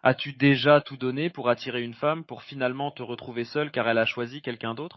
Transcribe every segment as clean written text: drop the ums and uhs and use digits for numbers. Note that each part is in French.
As-tu déjà tout donné pour attirer une femme pour finalement te retrouver seul car elle a choisi quelqu'un d'autre?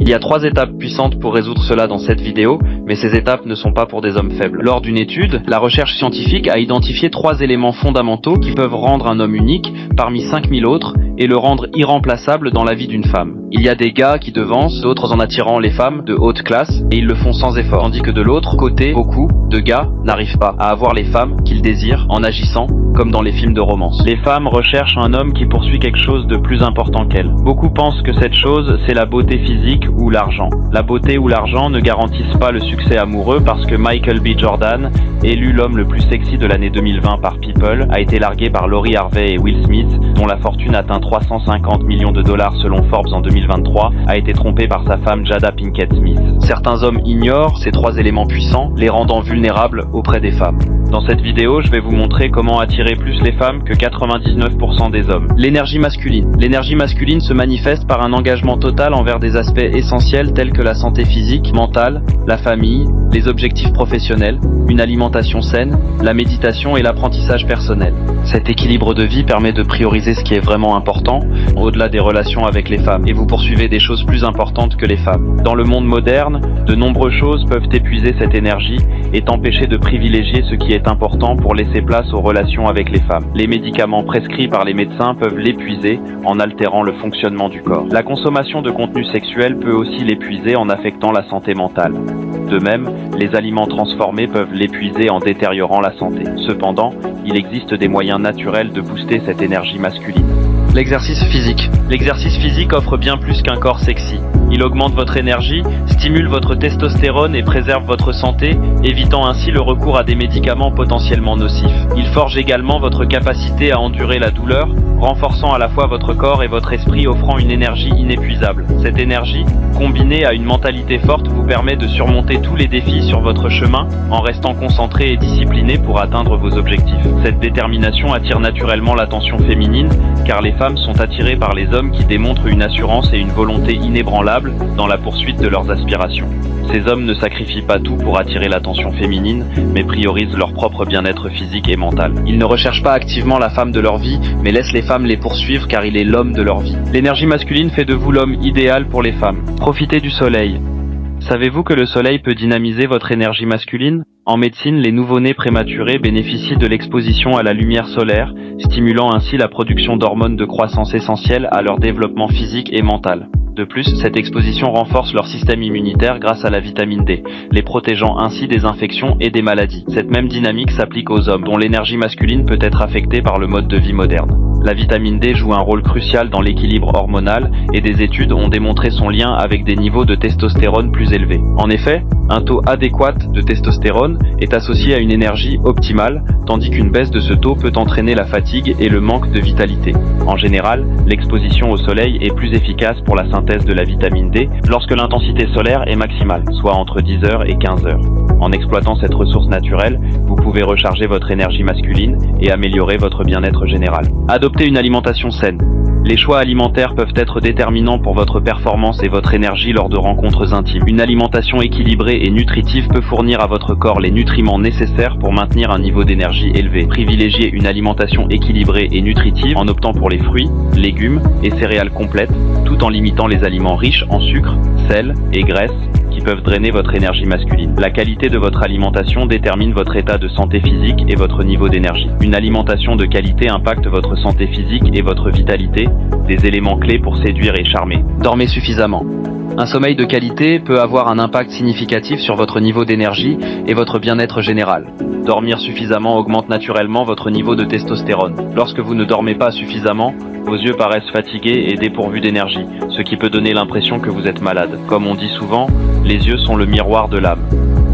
Il y a 3 étapes puissantes pour résoudre cela dans cette vidéo, mais ces étapes ne sont pas pour des hommes faibles. Lors d'une étude, la recherche scientifique a identifié 3 éléments fondamentaux qui peuvent rendre un homme unique parmi 5000 autres et le rendre irremplaçable dans la vie d'une femme. Il y a des gars qui devancent d'autres en attirant les femmes de haute classe et ils le font sans effort, tandis que de l'autre côté, beaucoup de gars n'arrivent pas à avoir les femmes qu'ils désirent en agissant comme dans les films de romance. Les femmes recherchent un homme qui poursuit quelque chose de plus important qu'elles. Beaucoup pensent que cette chose, c'est la beauté physique ou l'argent. La beauté ou l'argent ne garantissent pas le succès amoureux parce que Michael B. Jordan, élu l'homme le plus sexy de l'année 2020 par People, a été largué par Lori Harvey et Will Smith, dont la fortune atteint 350 millions de dollars selon Forbes en 2023, a été trompé par sa femme Jada Pinkett Smith. Certains hommes ignorent ces 3 éléments puissants, les rendant vulnérables auprès des femmes. Dans cette vidéo, je vais vous montrer comment attirer plus les femmes que 99% des hommes. L'énergie masculine. L'énergie masculine se manifeste par un engagement total envers des aspects essentiels tels que la santé physique, mentale, la famille, les objectifs professionnels, une alimentation saine, la méditation et l'apprentissage personnel. Cet équilibre de vie permet de prioriser ce qui est vraiment important, au-delà des relations avec les femmes, et vous poursuivez des choses plus importantes que les femmes. Dans le monde moderne, de nombreuses choses peuvent épuiser cette énergie et t'empêcher de privilégier ce qui est important pour laisser place aux relations avec les femmes. Les médicaments prescrits par les médecins peuvent l'épuiser en altérant le fonctionnement du corps. La consommation de contenu sexuel peut aussi l'épuiser en affectant la santé mentale. De même, les aliments transformés peuvent l'épuiser en détériorant la santé. Cependant, il existe des moyens naturels de booster cette énergie masculine. L'exercice physique. L'exercice physique offre bien plus qu'un corps sexy. Il augmente votre énergie, stimule votre testostérone et préserve votre santé, évitant ainsi le recours à des médicaments potentiellement nocifs. Il forge également votre capacité à endurer la douleur, renforçant à la fois votre corps et votre esprit, offrant une énergie inépuisable. Cette énergie, combinée à une mentalité forte, vous permet de surmonter tous les défis sur votre chemin en restant concentré et discipliné pour atteindre vos objectifs. Cette détermination attire naturellement l'attention féminine, car les femmes sont attirées par les hommes qui démontrent une assurance et une volonté inébranlable dans la poursuite de leurs aspirations. Ces hommes ne sacrifient pas tout pour attirer l'attention féminine, mais priorisent leur propre bien-être physique et mental. Ils ne recherchent pas activement la femme de leur vie, mais laissent les femmes les poursuivre car il est l'homme de leur vie. L'énergie masculine fait de vous l'homme idéal pour les femmes. Profitez du soleil. Savez-vous que le soleil peut dynamiser votre énergie masculine? En médecine, les nouveau-nés prématurés bénéficient de l'exposition à la lumière solaire, stimulant ainsi la production d'hormones de croissance essentielles à leur développement physique et mental. De plus, cette exposition renforce leur système immunitaire grâce à la vitamine D, les protégeant ainsi des infections et des maladies. Cette même dynamique s'applique aux hommes, dont l'énergie masculine peut être affectée par le mode de vie moderne. La vitamine D joue un rôle crucial dans l'équilibre hormonal et des études ont démontré son lien avec des niveaux de testostérone plus élevés. En effet, un taux adéquat de testostérone est associé à une énergie optimale, tandis qu'une baisse de ce taux peut entraîner la fatigue et le manque de vitalité. En général, l'exposition au soleil est plus efficace pour la synthèse de la vitamine D lorsque l'intensité solaire est maximale, soit entre 10h et 15h. En exploitant cette ressource naturelle, vous pouvez recharger votre énergie masculine et améliorer votre bien-être général. Adoptez une alimentation saine. Les choix alimentaires peuvent être déterminants pour votre performance et votre énergie lors de rencontres intimes. Une alimentation équilibrée et nutritive peut fournir à votre corps les nutriments nécessaires pour maintenir un niveau d'énergie élevé. Privilégiez une alimentation équilibrée et nutritive en optant pour les fruits, légumes et céréales complètes, tout en limitant les aliments riches en sucre, sel et graisse qui peuvent drainer votre énergie masculine. La qualité de votre alimentation détermine votre état de santé physique et votre niveau d'énergie. Une alimentation de qualité impacte votre santé physique et votre vitalité, des éléments clés pour séduire et charmer. Dormez suffisamment. Un sommeil de qualité peut avoir un impact significatif sur votre niveau d'énergie et votre bien-être général. Dormir suffisamment augmente naturellement votre niveau de testostérone. Lorsque vous ne dormez pas suffisamment, vos yeux paraissent fatigués et dépourvus d'énergie, ce qui peut donner l'impression que vous êtes malade. Comme on dit souvent, les yeux sont le miroir de l'âme.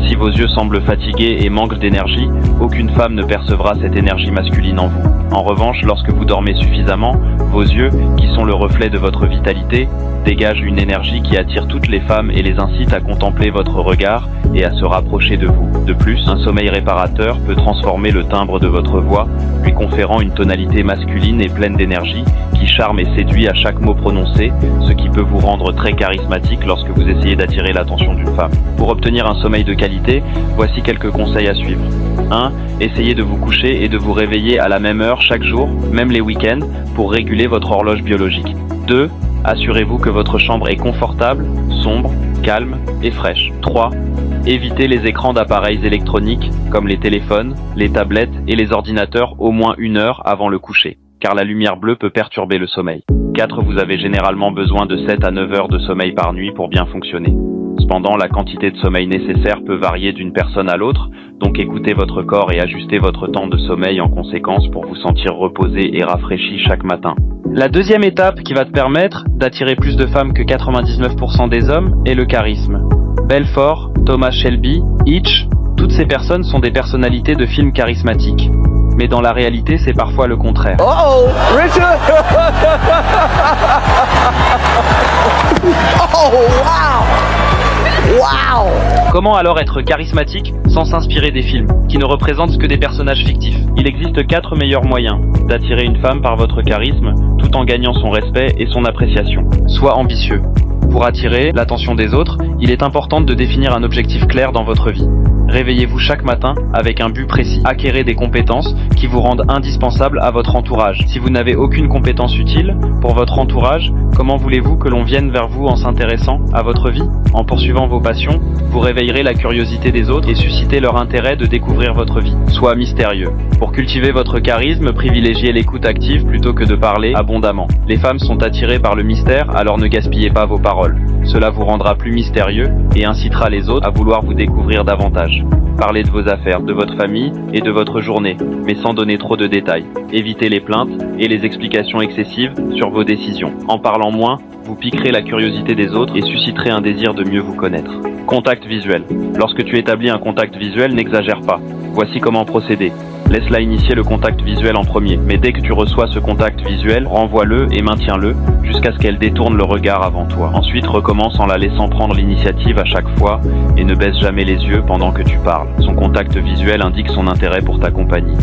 Si vos yeux semblent fatigués et manquent d'énergie, aucune femme ne percevra cette énergie masculine en vous. En revanche, lorsque vous dormez suffisamment, vos yeux, qui sont le reflet de votre vitalité, dégagent une énergie qui attire toutes les femmes et les incite à contempler votre regard et à se rapprocher de vous. De plus, un sommeil réparateur peut transformer le timbre de votre voix, lui conférant une tonalité masculine et pleine d'énergie qui charme et séduit à chaque mot prononcé, ce qui peut vous rendre très charismatique lorsque vous essayez d'attirer l'attention d'une femme. Pour obtenir un sommeil de qualité, voici quelques conseils à suivre. 1. Essayez de vous coucher et de vous réveiller à la même heure chaque jour, même les week-ends, pour réguler votre horloge biologique. 2. Assurez-vous que votre chambre est confortable, sombre, calme et fraîche. 3. Évitez les écrans d'appareils électroniques comme les téléphones, les tablettes et les ordinateurs au moins 1 heure avant le coucher, car la lumière bleue peut perturber le sommeil. 4. Vous avez généralement besoin de 7 à 9 heures de sommeil par nuit pour bien fonctionner. Cependant, la quantité de sommeil nécessaire peut varier d'une personne à l'autre, donc écoutez votre corps et ajustez votre temps de sommeil en conséquence pour vous sentir reposé et rafraîchi chaque matin. La deuxième étape qui va te permettre d'attirer plus de femmes que 99% des hommes est le charisme. Belfort, Thomas Shelby, Hitch, toutes ces personnes sont des personnalités de films charismatiques. Mais dans la réalité, c'est parfois le contraire. Oh, Richard! Oh, wow! Wow! Comment alors être charismatique sans s'inspirer des films, qui ne représentent que des personnages fictifs? Il existe 4 meilleurs moyens d'attirer une femme par votre charisme, tout en gagnant son respect et son appréciation. Sois ambitieux. Pour attirer l'attention des autres, il est important de définir un objectif clair dans votre vie. Réveillez-vous chaque matin avec un but précis. Acquérez des compétences qui vous rendent indispensables à votre entourage. Si vous n'avez aucune compétence utile pour votre entourage, comment voulez-vous que l'on vienne vers vous en s'intéressant à votre vie? En poursuivant vos passions, vous réveillerez la curiosité des autres et suscitez leur intérêt de découvrir votre vie. Sois mystérieux. Pour cultiver votre charisme, privilégiez l'écoute active plutôt que de parler abondamment. Les femmes sont attirées par le mystère, alors ne gaspillez pas vos paroles. Cela vous rendra plus mystérieux et incitera les autres à vouloir vous découvrir davantage. Parlez de vos affaires, de votre famille et de votre journée, mais sans donner trop de détails. Évitez les plaintes et les explications excessives sur vos décisions. En parlant moins, vous piquerez la curiosité des autres et susciterez un désir de mieux vous connaître. Contact visuel. Lorsque tu établis un contact visuel, n'exagère pas. Voici comment procéder. Laisse-la initier le contact visuel en premier, mais dès que tu reçois ce contact visuel, renvoie-le et maintiens-le jusqu'à ce qu'elle détourne le regard avant toi. Ensuite, recommence en la laissant prendre l'initiative à chaque fois et ne baisse jamais les yeux pendant que tu parles. Son contact visuel indique son intérêt pour ta compagnie.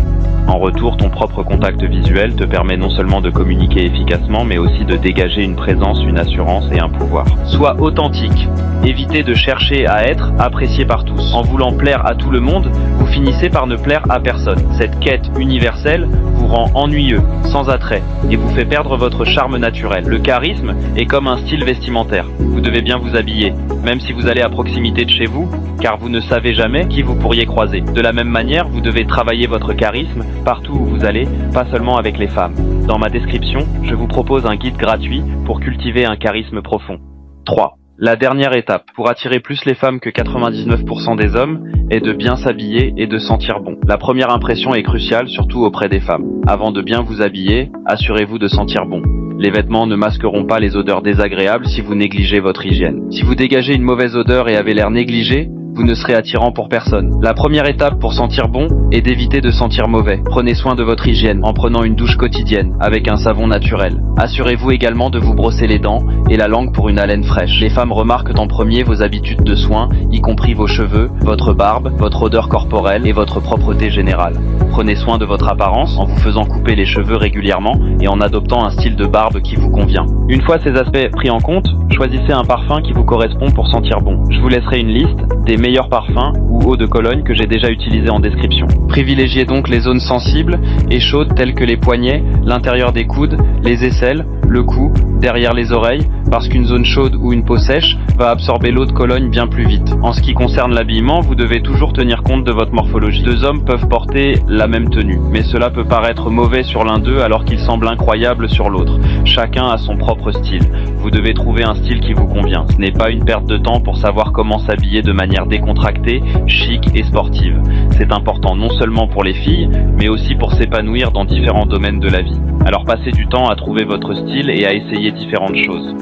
En retour, ton propre contact visuel te permet non seulement de communiquer efficacement, mais aussi de dégager une présence, une assurance et un pouvoir. Sois authentique. Évitez de chercher à être apprécié par tous. En voulant plaire à tout le monde, vous finissez par ne plaire à personne. Cette quête universelle vous rend ennuyeux, sans attrait, et vous fait perdre votre charme naturel. Le charisme est comme un style vestimentaire. Vous devez bien vous habiller, même si vous allez à proximité de chez vous, car vous ne savez jamais qui vous pourriez croiser. De la même manière, vous devez travailler votre charisme partout où vous allez, pas seulement avec les femmes. Dans ma description, je vous propose un guide gratuit pour cultiver un charisme profond. 3. La dernière étape, pour attirer plus les femmes que 99% des hommes, est de bien s'habiller et de sentir bon. La première impression est cruciale, surtout auprès des femmes. Avant de bien vous habiller, assurez-vous de sentir bon. Les vêtements ne masqueront pas les odeurs désagréables si vous négligez votre hygiène. Si vous dégagez une mauvaise odeur et avez l'air négligé, vous ne serez attirant pour personne. La première étape pour sentir bon est d'éviter de sentir mauvais. Prenez soin de votre hygiène en prenant une douche quotidienne avec un savon naturel. Assurez-vous également de vous brosser les dents et la langue pour une haleine fraîche. Les femmes remarquent en premier vos habitudes de soins, y compris vos cheveux, votre barbe, votre odeur corporelle et votre propreté générale. Prenez soin de votre apparence en vous faisant couper les cheveux régulièrement et en adoptant un style de barbe qui vous convient. Une fois ces aspects pris en compte, choisissez un parfum qui vous correspond pour sentir bon. Je vous laisserai une liste des meilleurs parfums ou eau de Cologne que j'ai déjà utilisé en description. Privilégiez donc les zones sensibles et chaudes telles que les poignets, l'intérieur des coudes, les aisselles, le cou, derrière les oreilles, parce qu'une zone chaude ou une peau sèche va absorber l'eau de Cologne bien plus vite. En ce qui concerne l'habillement, vous devez toujours tenir compte de votre morphologie. 2 hommes peuvent porter la même tenue, mais cela peut paraître mauvais sur l'un d'eux alors qu'il semble incroyable sur l'autre. Chacun a son propre style. Vous devez trouver un style qui vous convient. Ce n'est pas une perte de temps pour savoir comment s'habiller de manière décontractée, chic et sportive. C'est important non seulement pour les filles, mais aussi pour s'épanouir dans différents domaines de la vie. Alors passez du temps à trouver votre style et à essayer différentes choses.